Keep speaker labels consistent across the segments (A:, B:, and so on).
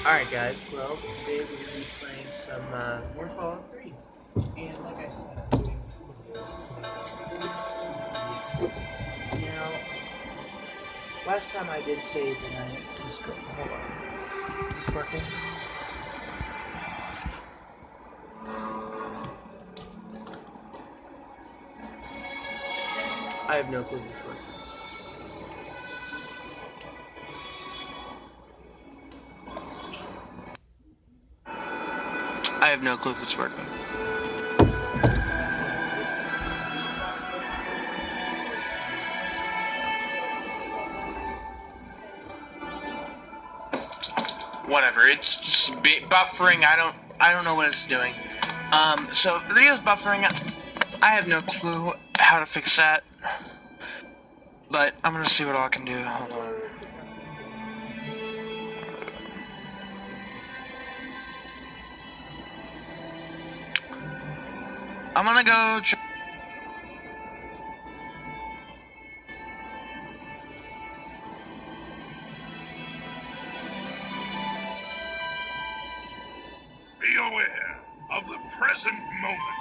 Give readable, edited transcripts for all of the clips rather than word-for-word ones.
A: Alright guys, well, today we're going to be playing some more Fallout 3. And like I said, I'm doing two videos. Now, last time I did say that I was hold on. Is this working? I have no clue if this works. I have no clue if it's working. Whatever, it's just buffering. I don't know what it's doing. So if the video's buffering, I have no clue how to fix that. But I'm gonna see what I can do. Hold on. I'm gonna go.
B: Be aware of the present moment.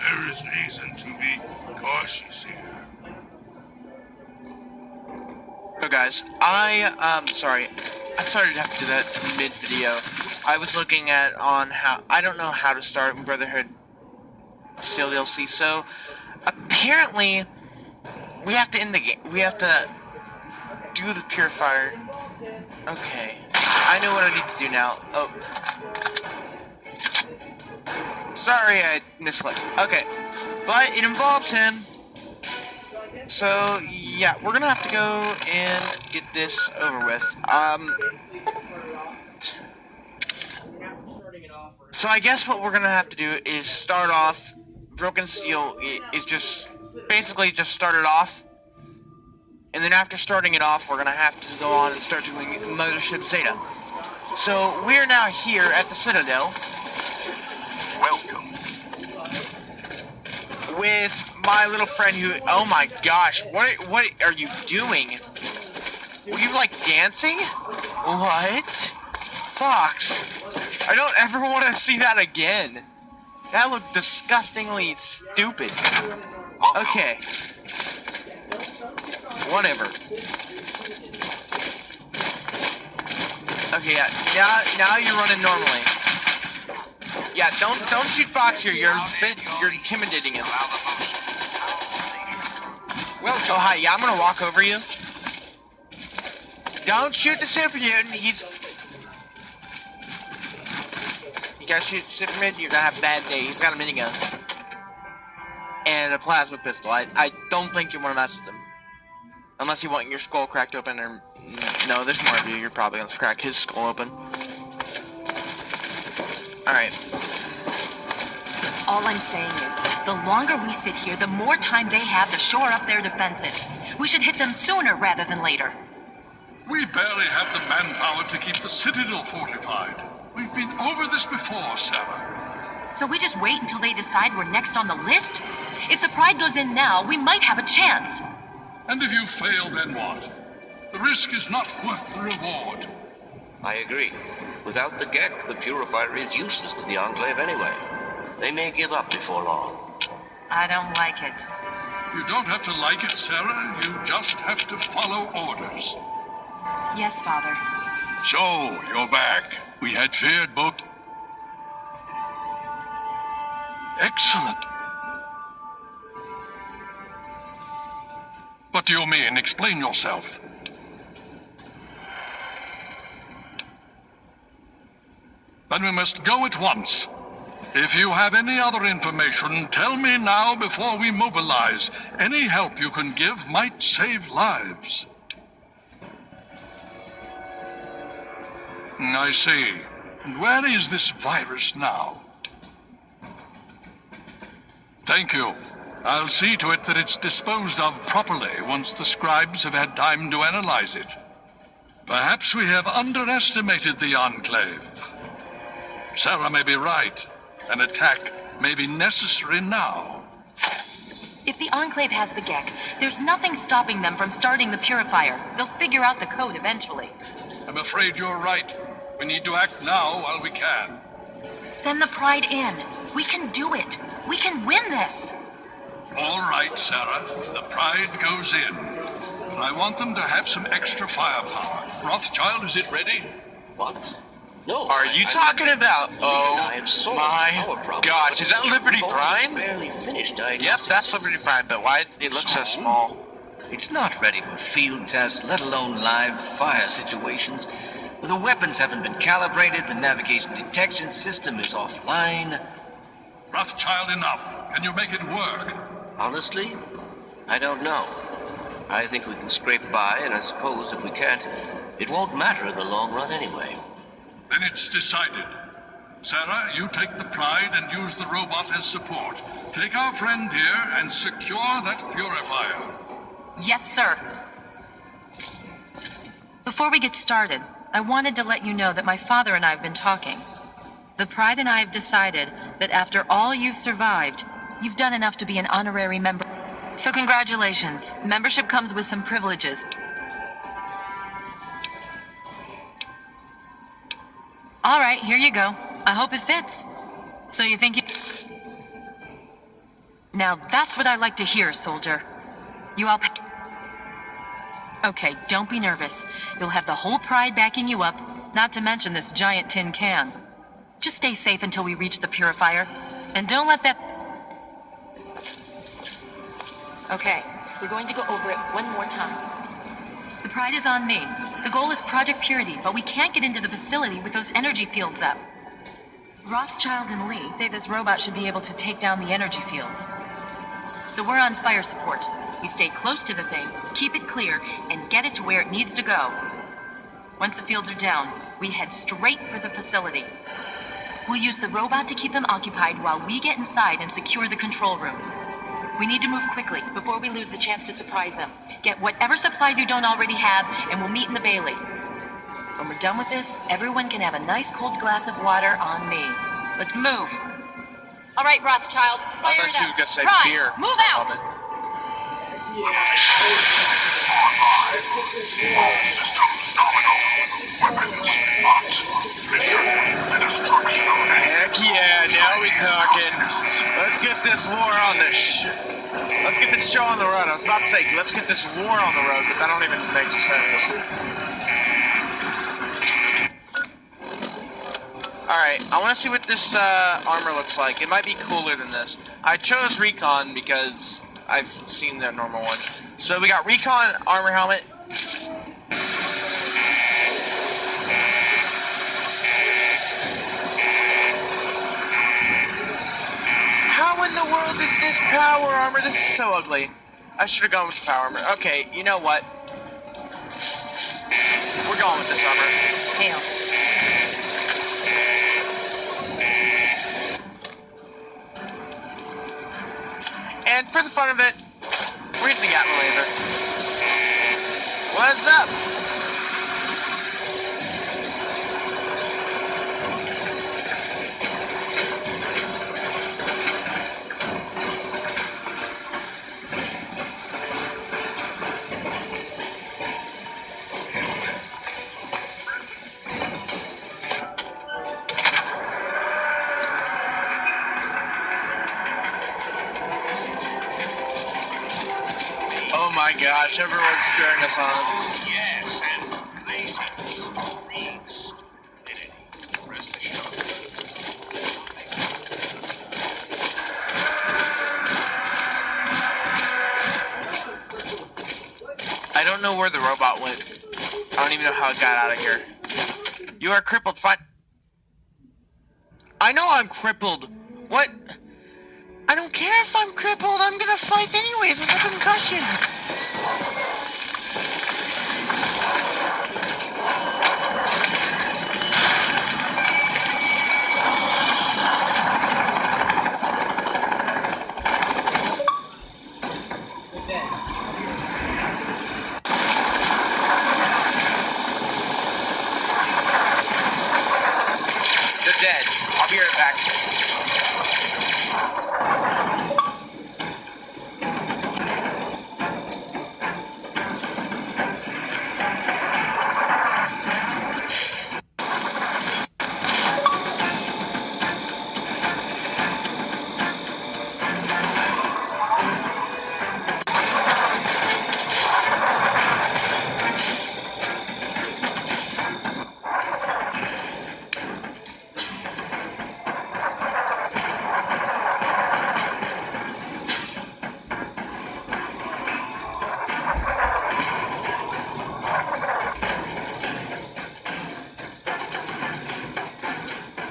B: There is reason to be cautious here.
A: So guys, sorry, I started to have to do that mid-video. I was looking at I don't know how to start Brotherhood Steel DLC, so apparently we have to end the game. We have to do the Purifier. Okay, I know what I need to do now. Oh, sorry, I misclicked. Okay, but it involves him. So, yeah, we're gonna have to go and get this over with. So I guess what we're gonna have to do is start off. Broken Steel is just basically just start it off, and then after starting it off, we're gonna have to go on and start doing Mothership Zeta. So we're now here at the Citadel.
B: Welcome.
A: With my little friend who, oh my gosh, what are you doing? Were you like dancing? What? Fox, I don't ever want to see that again. That looked disgustingly stupid. Okay. Whatever. Okay, yeah, now you're running normally. Yeah, don't shoot Fox here. You're intimidating him. Well, oh hi, yeah, I'm gonna walk over you. Don't shoot the super mutant. You gotta shoot the super mutant, you're gonna have a bad day. He's got a minigun. And a plasma pistol. I don't think you want to mess with him. Unless you want your skull cracked open, or... No, there's more of you. You're probably gonna crack his skull open. Alright.
C: All I'm saying is, the longer we sit here, the more time they have to shore up their defenses. We should hit them sooner rather than later.
B: We barely have the manpower to keep the Citadel fortified. We've been over this before, Sarah.
C: So we just wait until they decide we're next on the list? If the Pride goes in now, we might have a chance.
B: And if you fail, then what? The risk is not worth the reward.
D: I agree. Without the Gek, the Purifier is useless to the Enclave anyway. They may give up before long.
C: I don't like it.
B: You don't have to like it, Sarah. You just have to follow orders.
C: Yes, Father.
B: So, you're back. We had feared both... Excellent. What do you mean? Explain yourself. Then we must go at once. If you have any other information, tell me now before we mobilize. Any help you can give might save lives. I see. And where is this virus now? Thank you. I'll see to it that it's disposed of properly once the scribes have had time to analyze it. Perhaps we have underestimated the Enclave. Sarah may be right. An attack may be necessary now.
C: If the Enclave has the Gek, there's nothing stopping them from starting the Purifier. They'll figure out the code eventually.
B: I'm afraid you're right. We need to act now while we can.
C: Send the Pride in. We can do it. We can win this.
B: All right, Sarah. The Pride goes in. But I want them to have some extra firepower. Rothschild, is it ready?
D: What? No.
A: Are you talking about? Oh
D: I have solved
A: my
D: our problem.
A: gosh, is that Liberty
D: We've only
A: Prime?
D: barely finished
A: Yep,
D: diagnostic.
A: that's Liberty Prime, but why it looks so small?
E: It's not ready for field tests, let alone live fire situations. The weapons haven't been calibrated, the navigation detection system is offline.
B: Rothschild, enough. Can you make it work?
D: Honestly, I don't know. I think we can scrape by, and I suppose if we can't, it won't matter in the long run anyway.
B: Then it's decided. Sarah, you take the Pride and use the robot as support. Take our friend here and secure that Purifier.
C: Yes, sir. Before we get started, I wanted to let you know that my father and I have been talking. The Pride and I have decided that after all you've survived, you've done enough to be an honorary member. So congratulations. Membership comes with some privileges. All right, here you go. I hope it fits. So you think you... Now that's what I like to hear, soldier. You all... Okay, don't be nervous. You'll have the whole Pride backing you up, not to mention this giant tin can. Just stay safe until we reach the Purifier, and don't let that... Okay, we're going to go over it one more time. The Pride is on me. The goal is Project Purity, but we can't get into the facility with those energy fields up. Rothschild and Lee say this robot should be able to take down the energy fields. So we're on fire support. We stay close to the thing, keep it clear, and get it to where it needs to go. Once the fields are down, we head straight for the facility. We'll use the robot to keep them occupied while we get inside and secure the control room. We need to move quickly before we lose the chance to surprise them. Get whatever supplies you don't already have, and we'll meet in the Bailey. When we're done with this, everyone can have a nice cold glass of water on me. Let's move. All right, Rothschild,
A: I
C: fire
A: thought
C: it
A: she
C: up.
A: was gonna say
C: Pride,
A: beer.
C: move out!
B: Systems nominal. Weapons locked. Mission destruction.
A: Heck yeah, now we talking. Let's get this war on this Let's get this show on the road. I was about to say, let's get this war on the road, but that don't even make sense. Alright, I want to see what this armor looks like. It might be cooler than this. I chose Recon because I've seen the normal one. So we got Recon armor helmet. in the world is this power armor? This is so ugly. I should have gone with the power armor. Okay, you know what? We're going with this armor.
C: Hail.
A: And for the fun of it, we're using Gatling laser. What's up? Oh my gosh, everyone's cheering us on.
D: Yes, and lasers. Reached. Press the shutter.
A: I don't know where the robot went. I don't even know how it got out of here. You are crippled. Fight. I know I'm crippled. What? I don't care if I'm crippled. I'm gonna fight anyways with a concussion. They're dead. I'll be right back.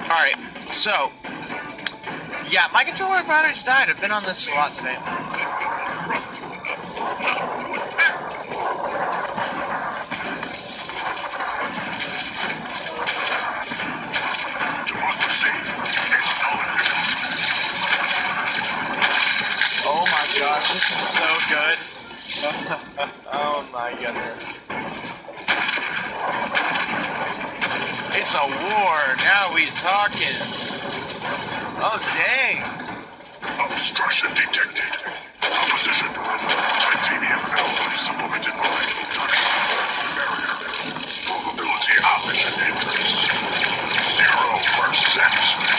A: Alright, so, yeah, my controller battery's died. I've been on this a lot today. Oh my gosh, this is so good. Oh my goodness. It's a war, now we talking. Oh dang.
F: Obstruction detected. Opposition. Titanium alloy supplemented molecular ducts. Barrier. Probability of mission entrance. 0%.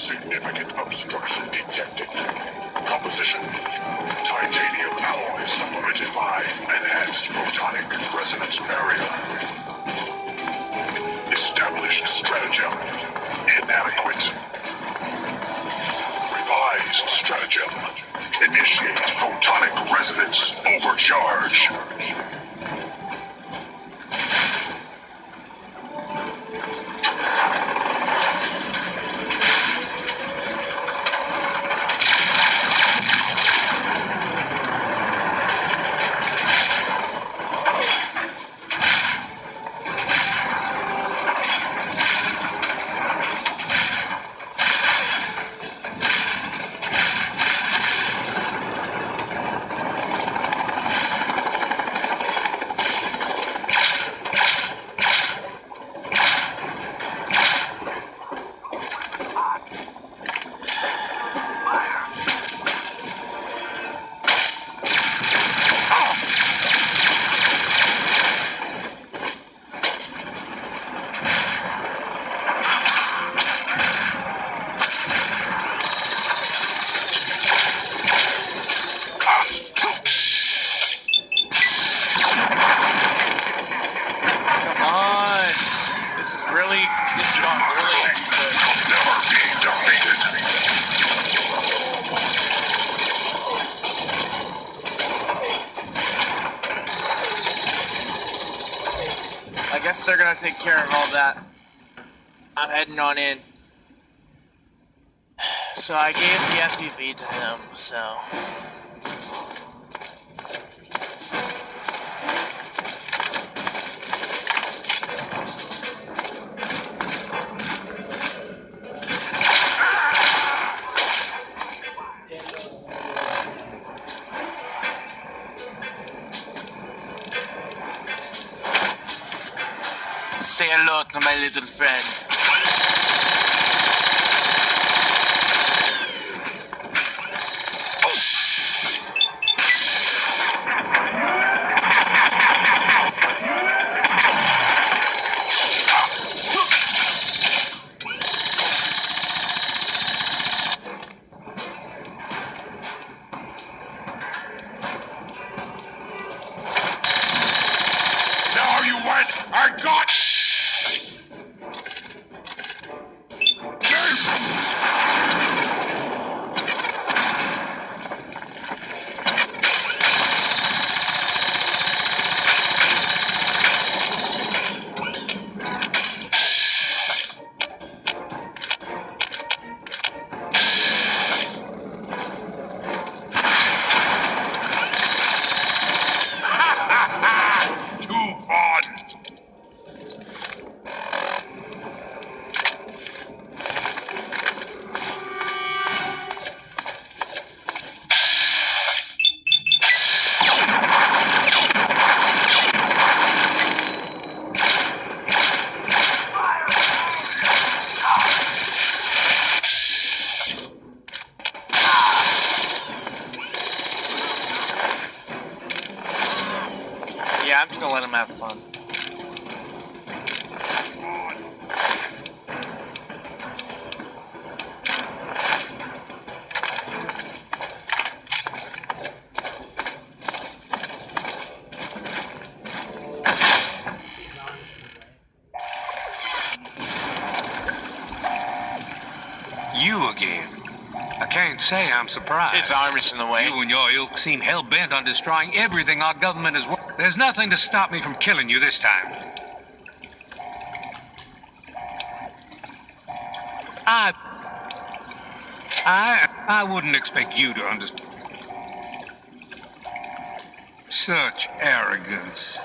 F: Significant obstruction detected. Composition. Titanium alloy supplemented by enhanced photonic resonance barrier. Established stratagem. Inadequate. Revised stratagem. Initiate photonic resonance overcharge.
A: I guess they're gonna take care of all that. I'm heading on in. So I gave the SUV to him, so... Say hello to my little friend.
F: Now you went! I got... Too fun!
A: Yeah, I'm just gonna let him have fun.
G: You again. I can't say I'm surprised.
A: His armor's in the way.
G: You and your ilk seem hell-bent on destroying everything our government has... There's nothing to stop me from killing you this time. I wouldn't expect you to understand. Such arrogance.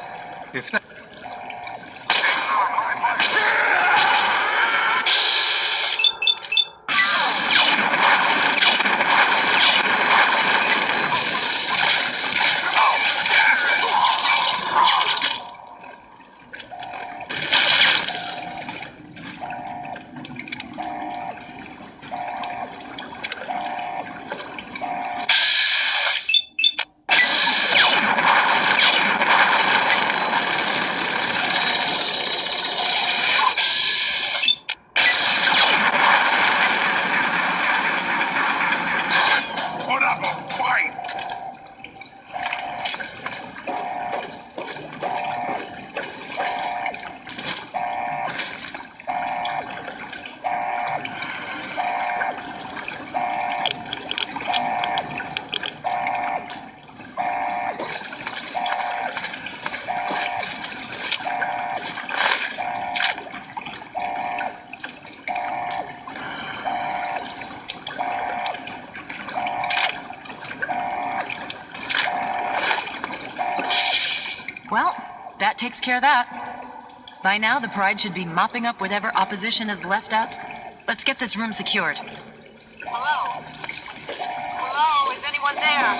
G: If that...
C: that takes care of that. By now, the Pride should be mopping up whatever opposition is left out. Let's get this room secured.
H: Hello? Hello? Is anyone there?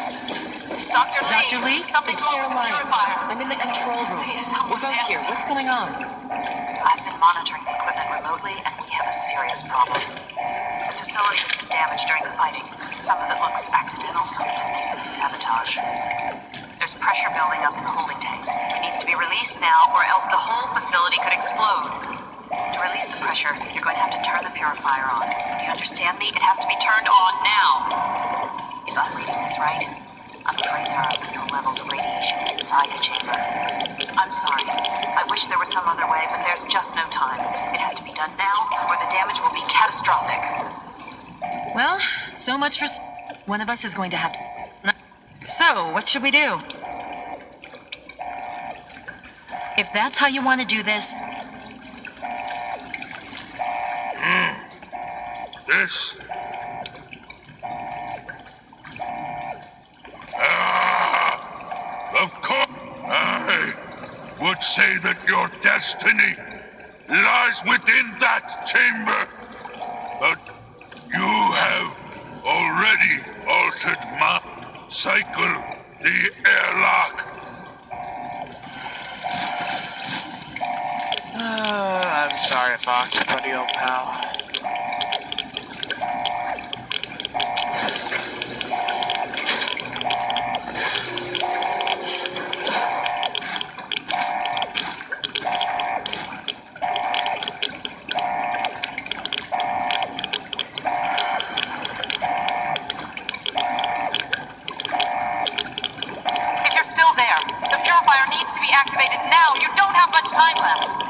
H: It's Dr. Lee.
C: Dr. Lee,
H: Something's
C: it's
H: wrong
C: Sarah
H: with the
C: Lyons.
H: purifier.
C: I'm in the control room.
H: Please, someone
C: We're both here.
H: answer.
C: What's going on?
H: I've been monitoring the equipment remotely, and we have a serious problem. The facility has been damaged during the fighting. Some of it looks accidental, some of it may have been sabotage. There's pressure building up in the holding tanks. It needs to be released now, or else the whole facility could explode. To release the pressure, you're going to have to turn the purifier on. Do you understand me? It has to be turned on now. If I'm reading this right, I'm afraid there are lethal levels of radiation inside the chamber. I'm sorry. I wish there was some other way, but there's just no time. It has to be done now, or the damage will be catastrophic.
C: Well, so much for... One of us is going to have to... So, what should we do? If that's how you want to do this...
F: This. Of course, I would say that your destiny lies within that chamber. But you have already altered my cycle, the airlock.
A: I'm sorry, Fox, buddy, old pal.
H: If you're still there, the purifier needs to be activated now. You don't have much time left.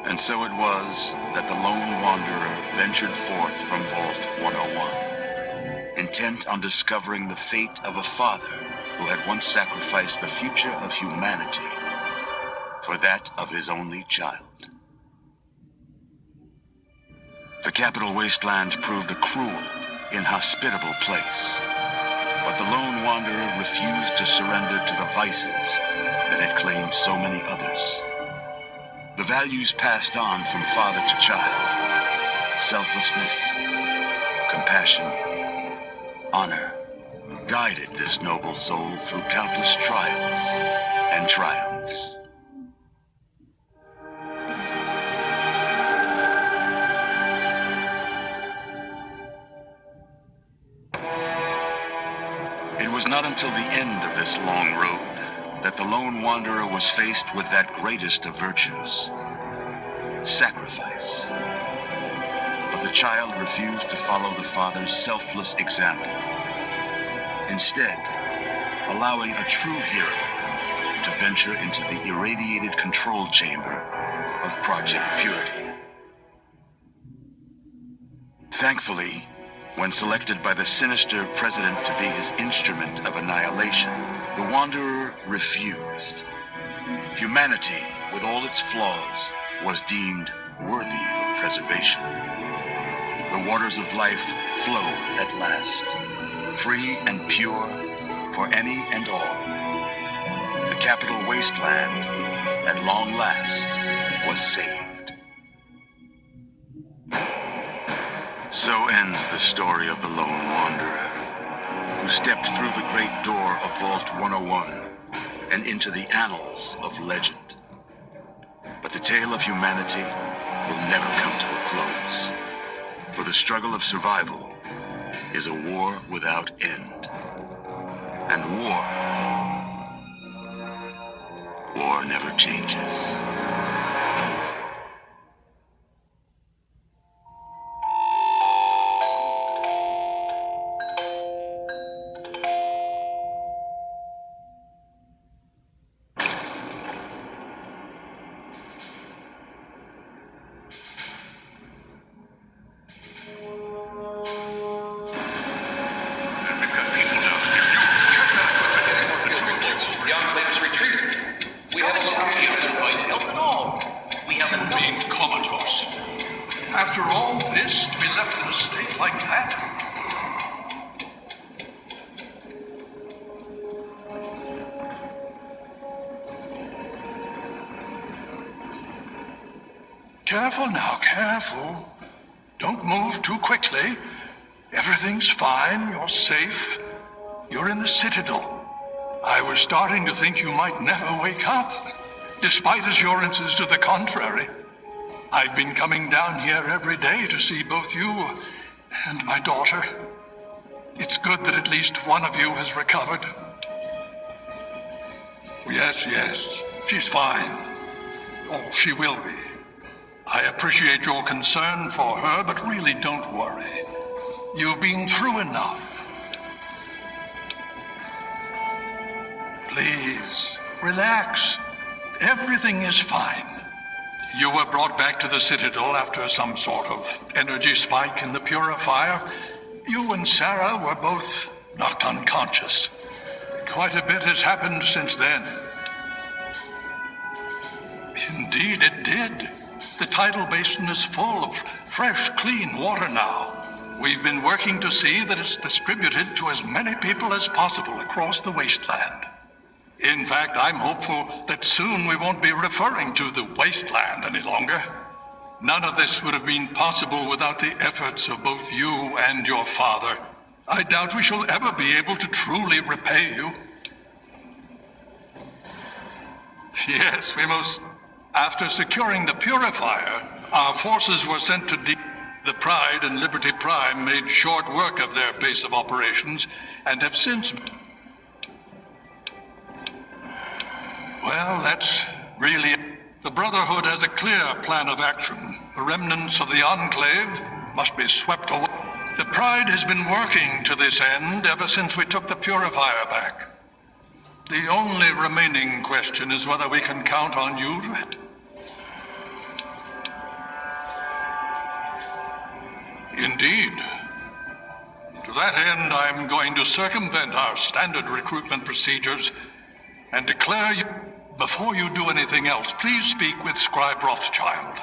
I: And so it was that the lone wanderer ventured forth from Vault 101, intent on discovering the fate of a father who had once sacrificed the future of humanity for that of his only child. The Capital Wasteland proved a cruel, inhospitable place, but the lone wanderer refused to surrender to the vices that had claimed so many others. The values passed on from father to child: selflessness, compassion, honor, guided this noble soul through countless trials and triumphs. It was not until the end of this long road that the lone wanderer was faced with that greatest of virtues: sacrifice. But the child refused to follow the father's selfless example, instead allowing a true hero to venture into the irradiated control chamber of Project Purity. Thankfully, when selected by the sinister president to be his instrument of annihilation, the Wanderer refused. Humanity, with all its flaws, was deemed worthy of preservation. The waters of life flowed at last, free and pure for any and all. The Capital Wasteland, at long last, was saved. So ends the story of the Lone Wanderer, who stepped through the great door of Vault 101 and into the annals of legend. But the tale of humanity will never come to a close, for the struggle of survival is a war without end. And war. War never changes.
B: The Enclave is retreating. We have a location and right help at all. We have a being comatose. After all this, to be left in a state like that? Careful now, careful. Don't move too quickly. Everything's fine. You're safe. You're in the Citadel. I was starting to think you might never wake up, despite assurances to the contrary. I've been coming down here every day to see both you and my daughter. It's good that at least one of you has recovered. Yes, she's fine. Oh, she will be. I appreciate your concern for her, but really don't worry. You've been through enough. Please, relax. Everything is fine. You were brought back to the Citadel after some sort of energy spike in the purifier. You and Sarah were both knocked unconscious. Quite a bit has happened since then. Indeed, it did. The tidal basin is full of fresh, clean water now. We've been working to see that it's distributed to as many people as possible across the wasteland. In fact, I'm hopeful that soon we won't be referring to the wasteland any longer. None of this would have been possible without the efforts of both you and your father. I doubt we shall ever be able to truly repay you. Yes, we most... After securing the purifier, our forces were sent to the Pride and Liberty Prime made short work of their base of operations and have since... Well, that's really... The Brotherhood has a clear plan of action. The remnants of the Enclave must be swept away. The Pride has been working to this end ever since we took the purifier back. The only remaining question is whether we can count on you to... Indeed. To that end, I'm going to circumvent our standard recruitment procedures and declare you... Before you do anything else, please speak with Scribe Rothschild.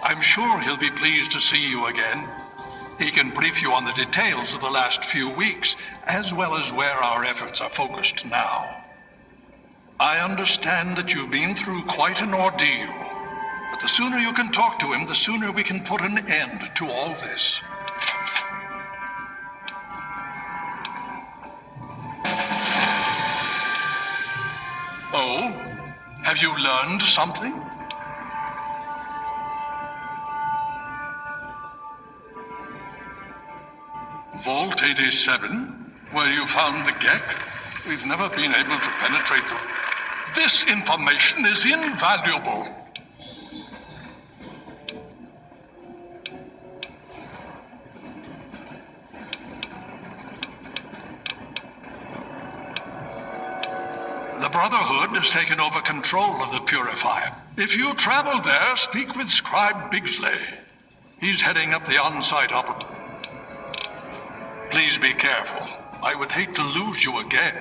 B: I'm sure he'll be pleased to see you again. He can brief you on the details of the last few weeks, as well as where our efforts are focused now. I understand that you've been through quite an ordeal, but the sooner you can talk to him, the sooner we can put an end to all this. Oh? Have you learned something? Vault 87, where you found the Gek? We've never been able to penetrate the... This information is invaluable. The Brotherhood has taken over control of the Purifier. If you travel there, speak with Scribe Bigsley. He's heading up the on-site operation. Please be careful. I would hate to lose you again.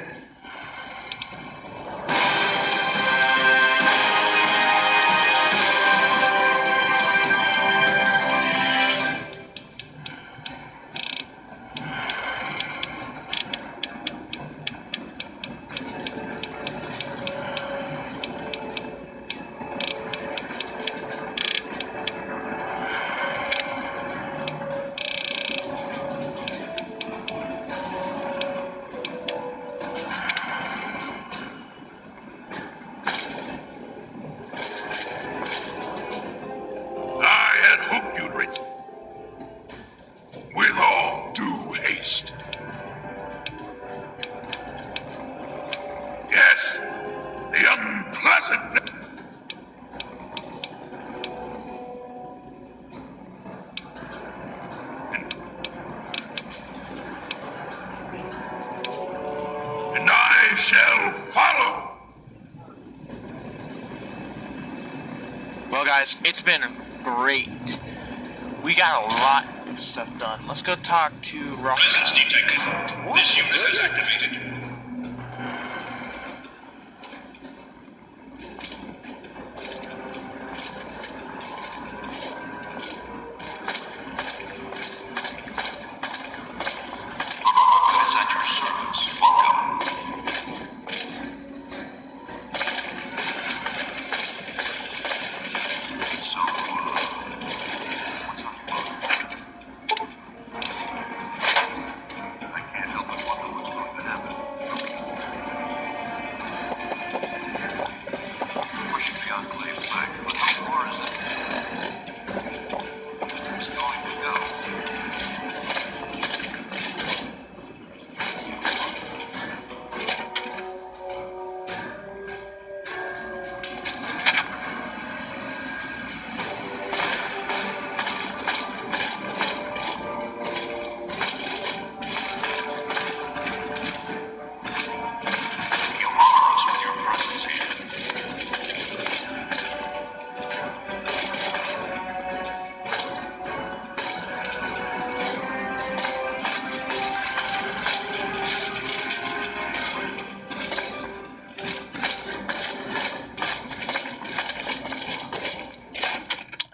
A: Well, guys, it's been great. We got a lot of stuff done. Let's go talk to Ross.
F: This unit is activated.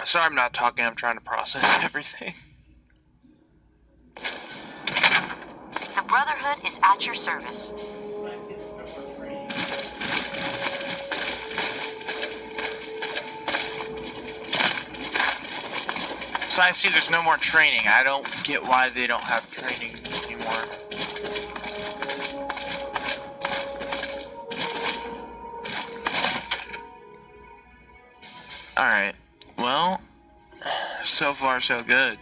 A: Sorry I'm not talking, I'm trying to process everything.
H: The Brotherhood is at your service.
A: So I see there's no more training. I don't get why they don't have training anymore. Alright. Well, so far so good.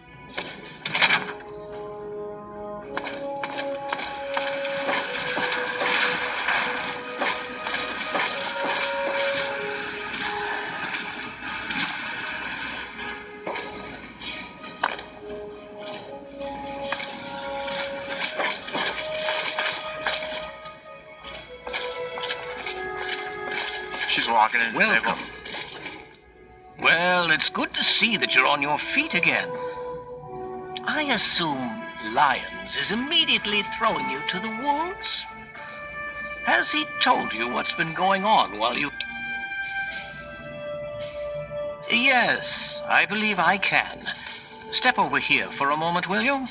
A: She's walking in the table.
E: Welcome. Well, it's good to see that you're on your feet again. I assume Lyons is immediately throwing you to the wolves? Has he told you what's been going on while you... Yes, I believe I can. Step over here for a moment, will you?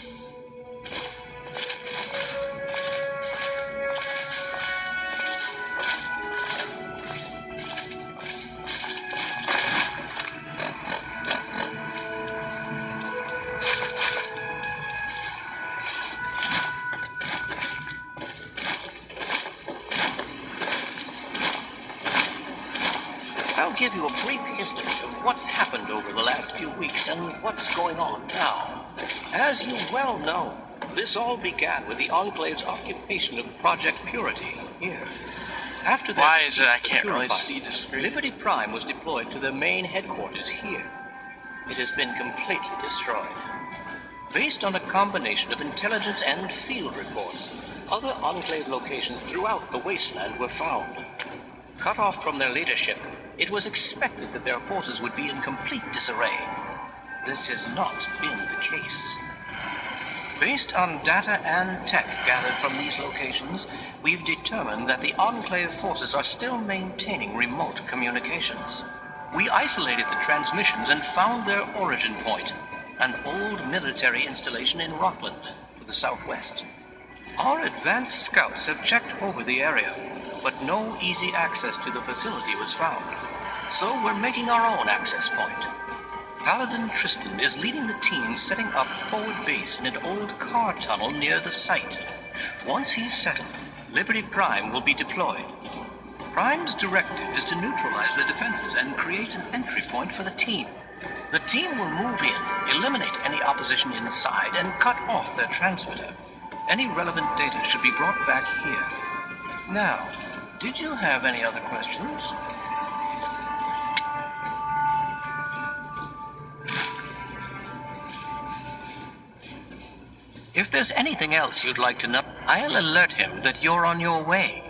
E: I'll give you a brief history of what's happened over the last few weeks and what's going on now. As you well know, this all began with the Enclave's occupation of Project Purity here. After that,
A: Why is it I can't really see the screen?
E: Liberty Prime was deployed to their main headquarters here. It has been completely destroyed. Based on a combination of intelligence and field reports, other Enclave locations throughout the wasteland were found. Cut off from their leadership, it was expected that their forces would be in complete disarray. This has not been the case. Based on data and tech gathered from these locations, we've determined that the Enclave forces are still maintaining remote communications. We isolated the transmissions and found their origin point, an old military installation in Rockland, to the southwest. Our advanced scouts have checked over the area, but no easy access to the facility was found. So we're making our own access point. Paladin Tristan is leading the team setting up forward base in an old car tunnel near the site. Once he's settled, Liberty Prime will be deployed. Prime's directive is to neutralize the defenses and create an entry point for the team. The team will move in, eliminate any opposition inside, and cut off their transmitter. Any relevant data should be brought back here. Now, did you have any other questions? If there's anything else you'd like to know, I'll alert him that you're on your way.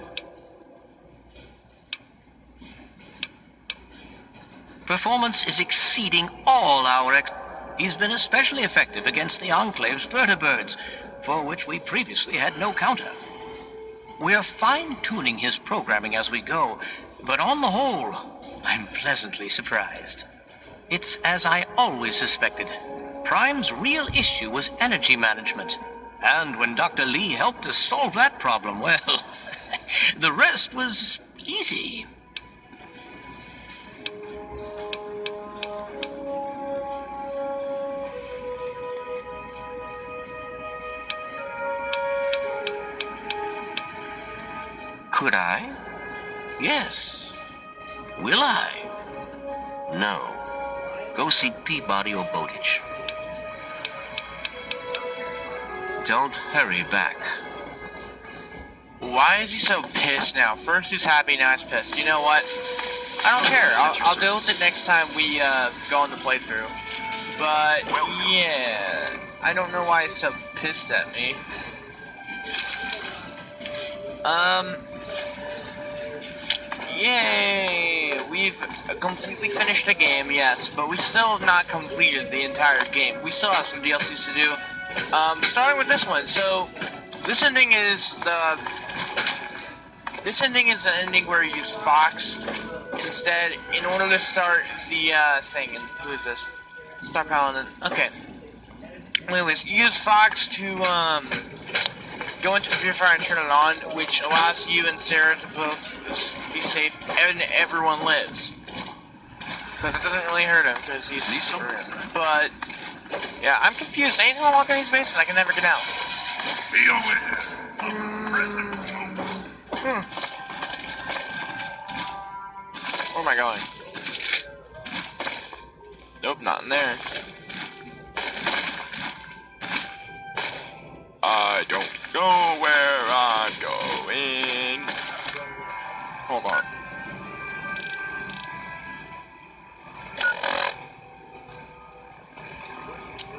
E: performance is exceeding all our He's been especially effective against the Enclave's vertibirds, for which we previously had no counter. We're fine-tuning his programming as we go, but on the whole, I'm pleasantly surprised. It's as I always suspected. Prime's real issue was energy management. And when Dr. Lee helped us solve that problem, well, the rest was easy. Could I? Yes. Will I? No. Go seek Peabody or Bowditch. Don't hurry back.
A: Why is he so pissed now? First he's happy, now he's pissed. You know what? I don't care. I'll deal with it next time we go on the playthrough. But yeah, I don't know why he's so pissed at me. Yay! We've completely finished the game, yes, but we still have not completed the entire game. We still have some DLCs to do. Starting with this one. So, this ending is the ending where you use Fox instead in order to start the thing. And who is this? Star Paladin. Okay. Anyways, you use Fox to go into the purifier and turn it on, which allows you and Sarah to both be safe and everyone lives. Because it doesn't really hurt him, because he's super in. But, yeah, I'm confused. Anytime I walk in these bases, I can never get out.
F: Be aware.
A: Where am I going? Nope, not in there. I don't know where I'm going. Hold on.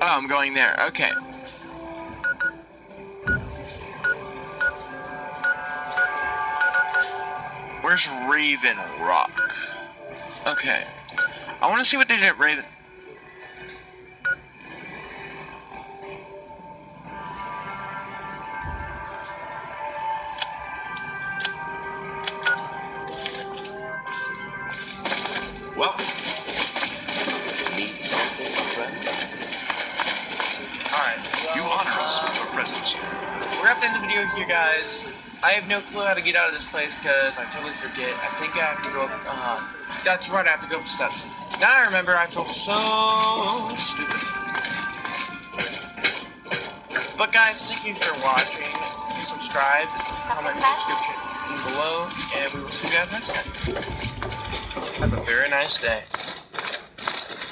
A: Oh, I'm going there. Okay. Where's Raven Rock? Okay. I want to see what they did at Raven.
D: Welcome. Need something, friend?
A: Alright.
B: You honor us with your presence.
A: We're at the end of the video here, guys. I have no clue how to get out of this place because I totally forget. I think I have to go up, that's right, I have to go up the steps. Now I remember, I feel so stupid. But guys, thank you for watching. Subscribe, comment in the description below, and we will see you guys next time. Have a very nice day.